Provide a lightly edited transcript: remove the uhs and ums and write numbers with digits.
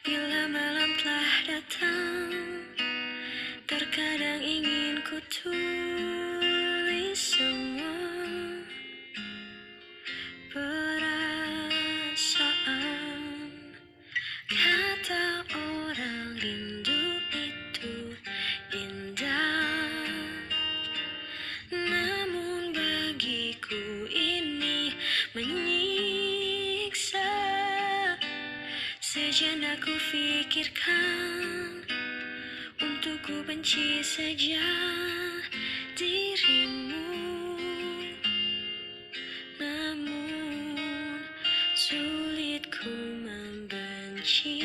Bila malam telah datang, terkadang ingin ku tulis semua perasaan. Kata orang rindu itu indah, namun bagiku ini menyiksa. Sejenak ku pikirkan, untuk ku benci saja dirimu, namun sulit ku membenci